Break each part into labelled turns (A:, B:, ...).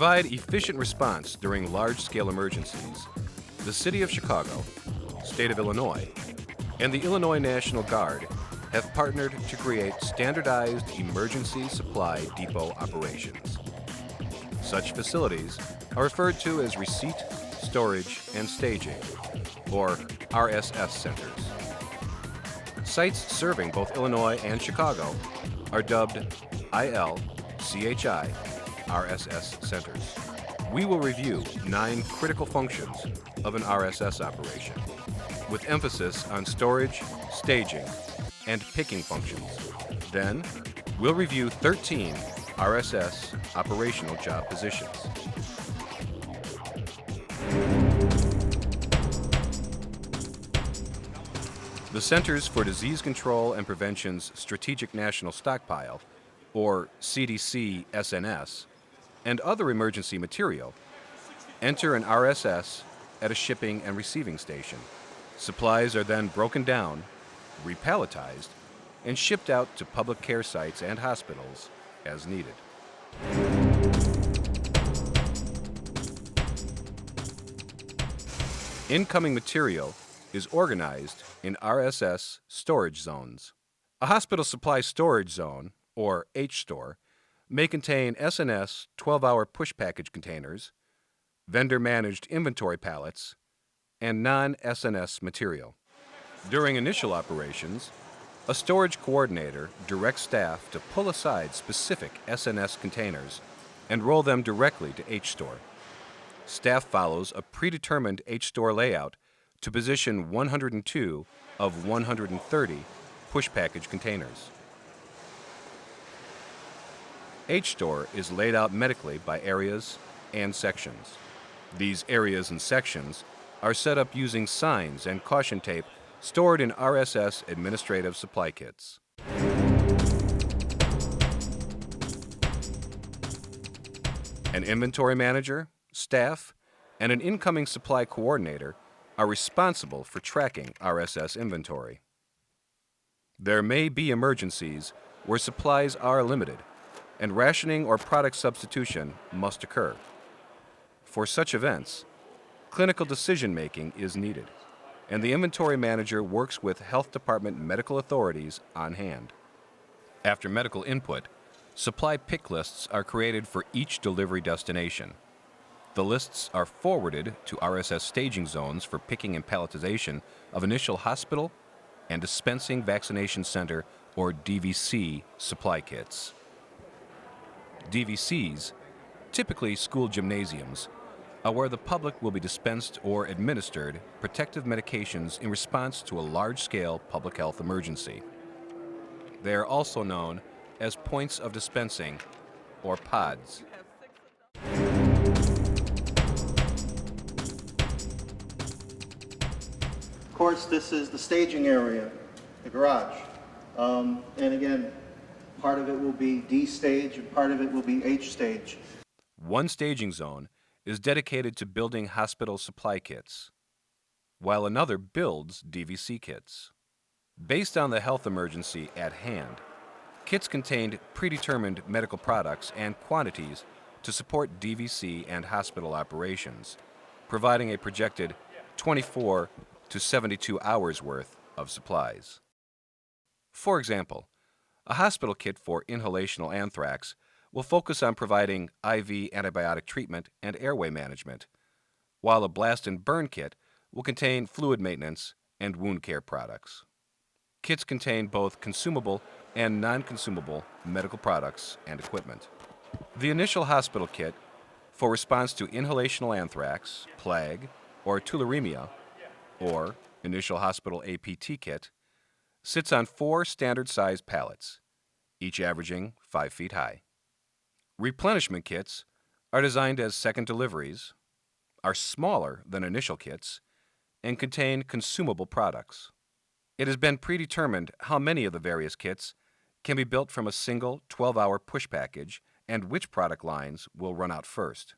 A: provide efficient response during large-scale emergencies, the City of Chicago, State of Illinois, and the Illinois National Guard have partnered to create standardized emergency supply depot operations. Such facilities are referred to as Receipt, Storage, and Staging, or RSS centers. Sites serving both Illinois and Chicago are dubbed ILCHI RSS centers. We will review 9 critical functions of an RSS operation, with emphasis on storage, staging, and picking functions. Then, we'll review 13 RSS operational job positions. The Centers for Disease Control and Prevention's Strategic National Stockpile, or CDC-SNS, and other emergency material enter an RSS at a shipping and receiving station. Supplies are then broken down, repalletized, and shipped out to public care sites and hospitals as needed. Incoming material is organized in RSS storage zones. A hospital supply storage zone, or H-store, may contain SNS 12-hour push package containers, vendor-managed inventory pallets, and non-SNS material. During initial operations, a storage coordinator directs staff to pull aside specific SNS containers and roll them directly to H-store. Staff follows a predetermined H-store layout to position 102 of 130 push package containers. H-store is laid out medically by areas and sections. These areas and sections are set up using signs and caution tape stored in RSS administrative supply kits. An inventory manager, staff, and an incoming supply coordinator are responsible for tracking RSS inventory. There may be emergencies where supplies are limited, and rationing or product substitution must occur. For such events, clinical decision-making is needed, and the inventory manager works with health department medical authorities on hand. After medical input, supply pick lists are created for each delivery destination. The lists are forwarded to RSS staging zones for picking and palletization of initial hospital and dispensing vaccination center, or DVC, supply kits. DVCs, typically school gymnasiums, are where the public will be dispensed or administered protective medications in response to a large-scale public health emergency. They are also known as points of dispensing, or pods.
B: Of course, this is the staging area, the garage. And again, part of it will be D stage and part of it will be H stage.
A: One staging zone is dedicated to building hospital supply kits, while another builds DVC kits. Based on the health emergency at hand, kits contained predetermined medical products and quantities to support DVC and hospital operations, providing a projected 24 to 72 hours worth of supplies. For example, a hospital kit for inhalational anthrax will focus on providing IV antibiotic treatment and airway management, while a blast and burn kit will contain fluid maintenance and wound care products. Kits contain both consumable and non-consumable medical products and equipment. The initial hospital kit for response to inhalational anthrax, plague, or tularemia, or initial hospital APT kit, sits on 4 standard-sized pallets, each averaging 5 feet high. Replenishment kits are designed as second deliveries, are smaller than initial kits, and contain consumable products. It has been predetermined how many of the various kits can be built from a single 12-hour push package and which product lines will run out first.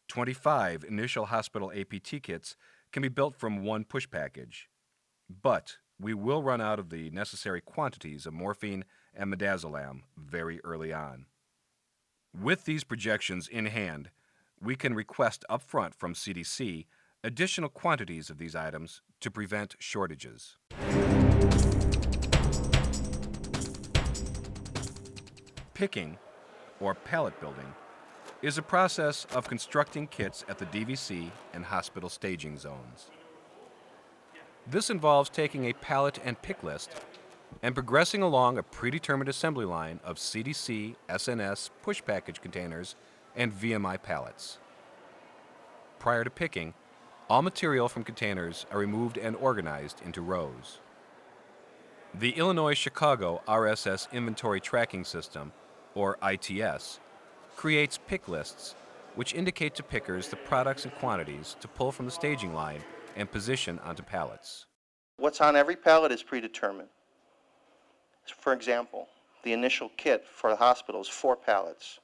A: 25 initial hospital APT kits can be built from one push package, but we will run out of the necessary quantities of morphine and midazolam very early on. With these projections in hand, we can request upfront from CDC additional quantities of these items to prevent shortages. Picking, or pallet building, is a process of constructing kits at the DVC and hospital staging zones. This involves taking a pallet and pick list and progressing along a predetermined assembly line of CDC, SNS, push package containers, and VMI pallets. Prior to picking, all material from containers are removed and organized into rows. The Illinois-Chicago RSS Inventory Tracking System, or ITS, creates pick lists which indicate to pickers the products and quantities to pull from the staging line and position onto pallets.
B: What's on every pallet is predetermined. For example, the initial kit for the hospital is 4 pallets.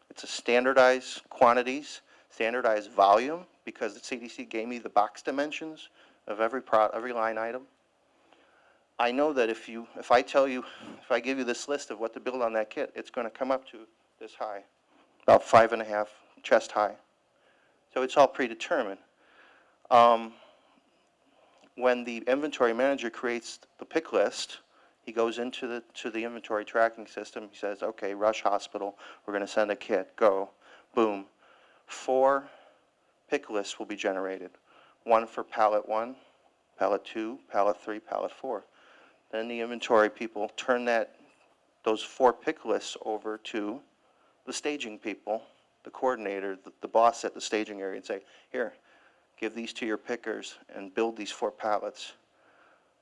B: It's a standardized quantities, standardized volume, because the CDC gave me the box dimensions of every line item. I know that if I give you this list of what to build on that kit, it's going to come up to this high, about 5.5 chest high. So it's all predetermined. When the inventory manager creates the pick list, he goes into the inventory tracking system. He says, okay, Rush Hospital, we're going to send a kit. Go. Boom. 4 pick lists will be generated. 1 for pallet 1, pallet 2, pallet 3, pallet 4. Then the inventory people turn those 4 pick lists over to the staging people, the coordinator, the boss at the staging area, and say, here, give these to your pickers and build these 4 pallets.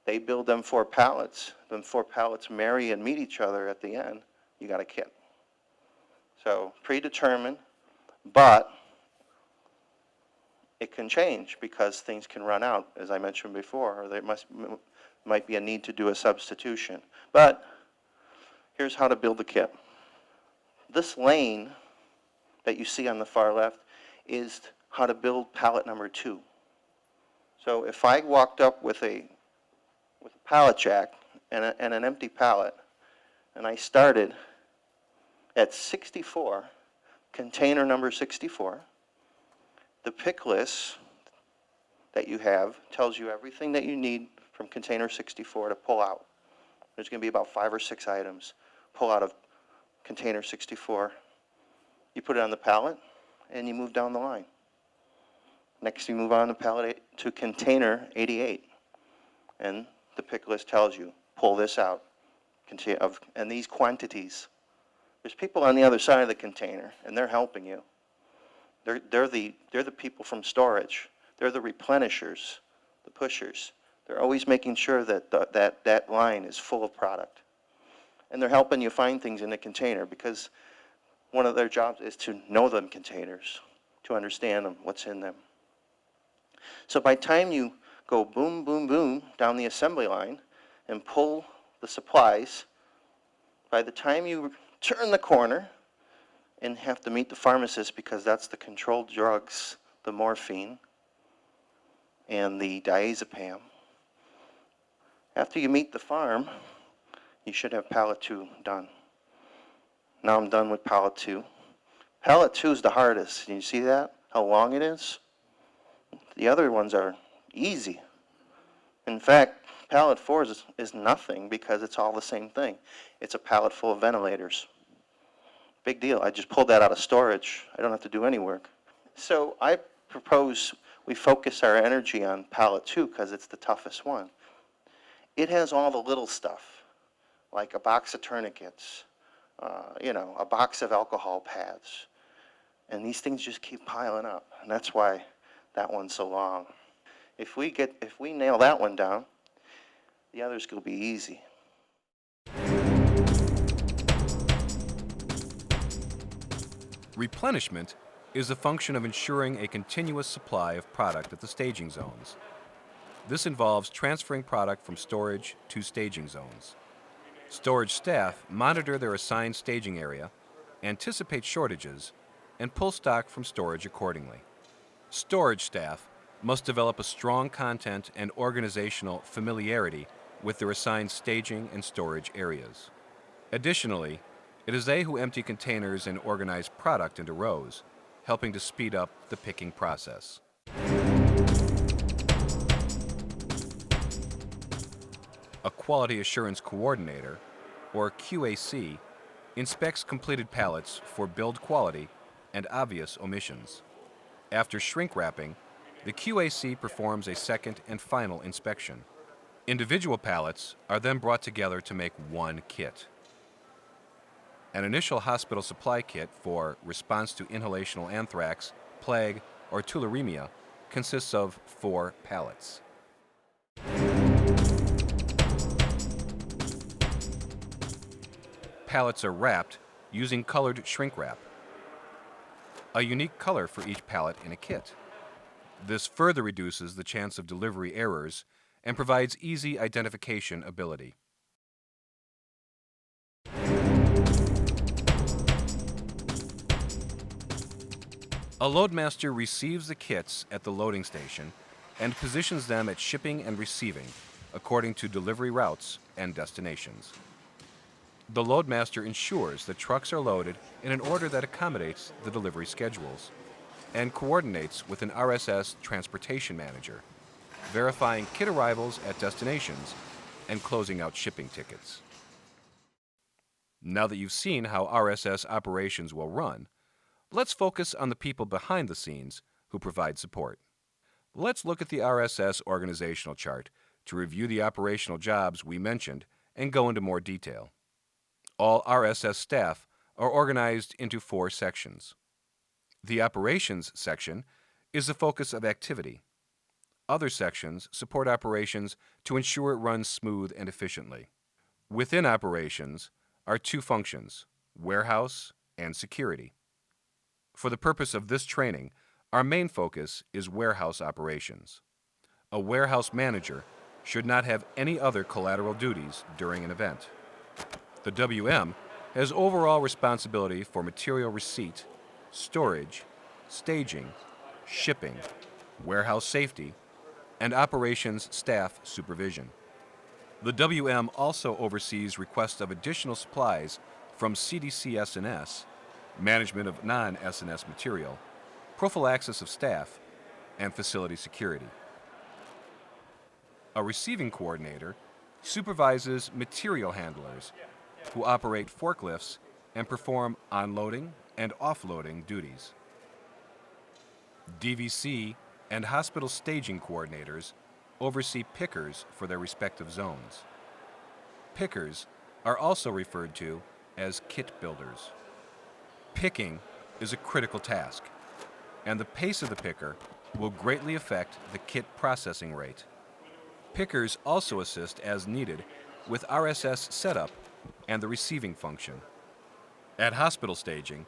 B: They build them 4 pallets. Then 4 pallets marry and meet each other at the end. You got a kit. So predetermined, but it can change because things can run out, as I mentioned before, or there might be a need to do a substitution. But here's how to build the kit. This lane that you see on the far left is how to build pallet number 2. So if I walked up with a pallet jack and an empty pallet, and I started at 64, container number 64, the pick list that you have tells you everything that you need from container 64 to pull out. There's going to be about 5 or 6 items. Pull out of container 64. You put it on the pallet, and you move down the line. Next, you move on to container 88, and the pick list tells you, pull this out, and these quantities. There's people on the other side of the container, and they're helping you. They're the people from storage. They're the replenishers, the pushers. They're always making sure that that line is full of product. And they're helping you find things in the container because one of their jobs is to know them containers, to understand them, what's in them. So by the time you go boom, boom, boom down the assembly line and pull the supplies, by the time you turn the corner and have to meet the pharmacist because that's the controlled drugs, the morphine and the diazepam, after you meet the farm, you should have pallet 2 done. Now I'm done with pallet 2. Pallet 2 is the hardest. Can you see that? How long it is? The other ones are easy. In fact, pallet 4 is nothing because it's all the same thing. It's a pallet full of ventilators. Big deal. I just pulled that out of storage. I don't have to do any work. So I propose we focus our energy on pallet 2 because it's the toughest one. It has all the little stuff, like a box of tourniquets, a box of alcohol pads. And these things just keep piling up. And that's why that one's so long. If we nail that one down, the others will be easy.
A: Replenishment is a function of ensuring a continuous supply of product at the staging zones. This involves transferring product from storage to staging zones. Storage staff monitor their assigned staging area, anticipate shortages, and pull stock from storage accordingly. Storage staff must develop a strong content and organizational familiarity with their assigned staging and storage areas. Additionally, It is they who empty containers and organize product into rows, helping to speed up the picking process. A Quality Assurance Coordinator, or QAC, inspects completed pallets for build quality and obvious omissions. After shrink wrapping, the QAC performs a second and final inspection. Individual pallets are then brought together to make one kit. An initial hospital supply kit for response to inhalational anthrax, plague, or tularemia consists of 4 pallets. Pallets are wrapped using colored shrink wrap, a unique color for each pallet in a kit. This further reduces the chance of delivery errors and provides easy identification ability. A loadmaster receives the kits at the loading station and positions them at shipping and receiving according to delivery routes and destinations. The loadmaster ensures that trucks are loaded in an order that accommodates the delivery schedules and coordinates with an RSS transportation manager, verifying kit arrivals at destinations and closing out shipping tickets. Now that you've seen how RSS operations will run, let's focus on the people behind the scenes who provide support. Let's look at the RSS organizational chart to review the operational jobs we mentioned and go into more detail. All RSS staff are organized into 4 sections. The operations section is the focus of activity. Other sections support operations to ensure it runs smooth and efficiently. Within operations are 2 functions, warehouse and security. For the purpose of this training, our main focus is warehouse operations. A warehouse manager should not have any other collateral duties during an event. The WM has overall responsibility for material receipt, storage, staging, shipping, warehouse safety, and operations staff supervision. The WM also oversees requests of additional supplies from CDC-S&S, management of non-S&S material, prophylaxis of staff, and facility security. A receiving coordinator supervises material handlers who operate forklifts and perform onloading and offloading duties. DVC and hospital staging coordinators oversee pickers for their respective zones. Pickers are also referred to as kit builders. Picking is a critical task, and the pace of the picker will greatly affect the kit processing rate. Pickers also assist as needed with RSS setup and the receiving function. At hospital staging,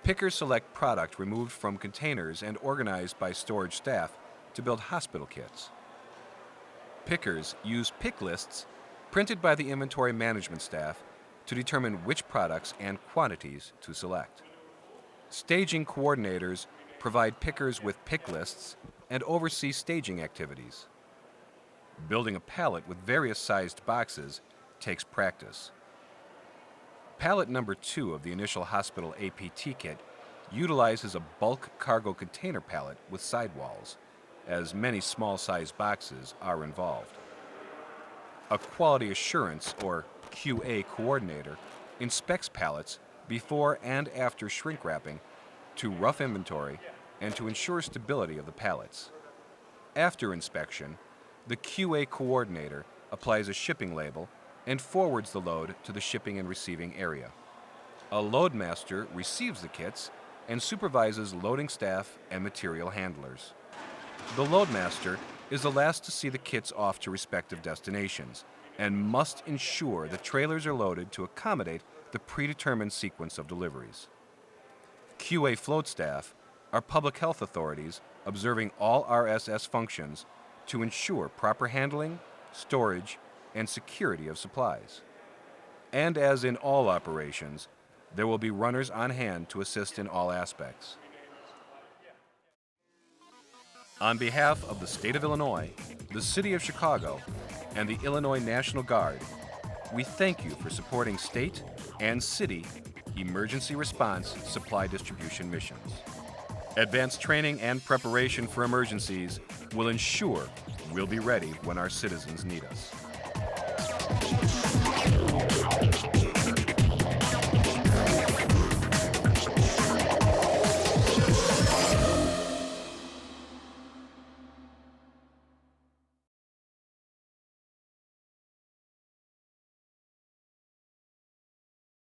A: pickers select product removed from containers and organized by storage staff to build hospital kits. Pickers use pick lists printed by the inventory management staff to determine which products and quantities to select. Staging coordinators provide pickers with pick lists and oversee staging activities. Building a pallet with various sized boxes takes practice. Pallet number 2 of the initial hospital APT kit utilizes a bulk cargo container pallet with sidewalls, as many small-sized boxes are involved. A quality assurance, or QA coordinator, inspects pallets before and after shrink wrapping to rough inventory and to ensure stability of the pallets. After inspection, the QA coordinator applies a shipping label and forwards the load to the shipping and receiving area. A loadmaster receives the kits and supervises loading staff and material handlers. The loadmaster is the last to see the kits off to respective destinations and must ensure the trailers are loaded to accommodate the predetermined sequence of deliveries. QA float staff are public health authorities observing all RSS functions to ensure proper handling, storage, and security of supplies. And as in all operations, there will be runners on hand to assist in all aspects. On behalf of the State of Illinois, the City of Chicago, and the Illinois National Guard, we thank you for supporting state and city emergency response supply distribution missions. Advanced training and preparation for emergencies will ensure we'll be ready when our citizens need us.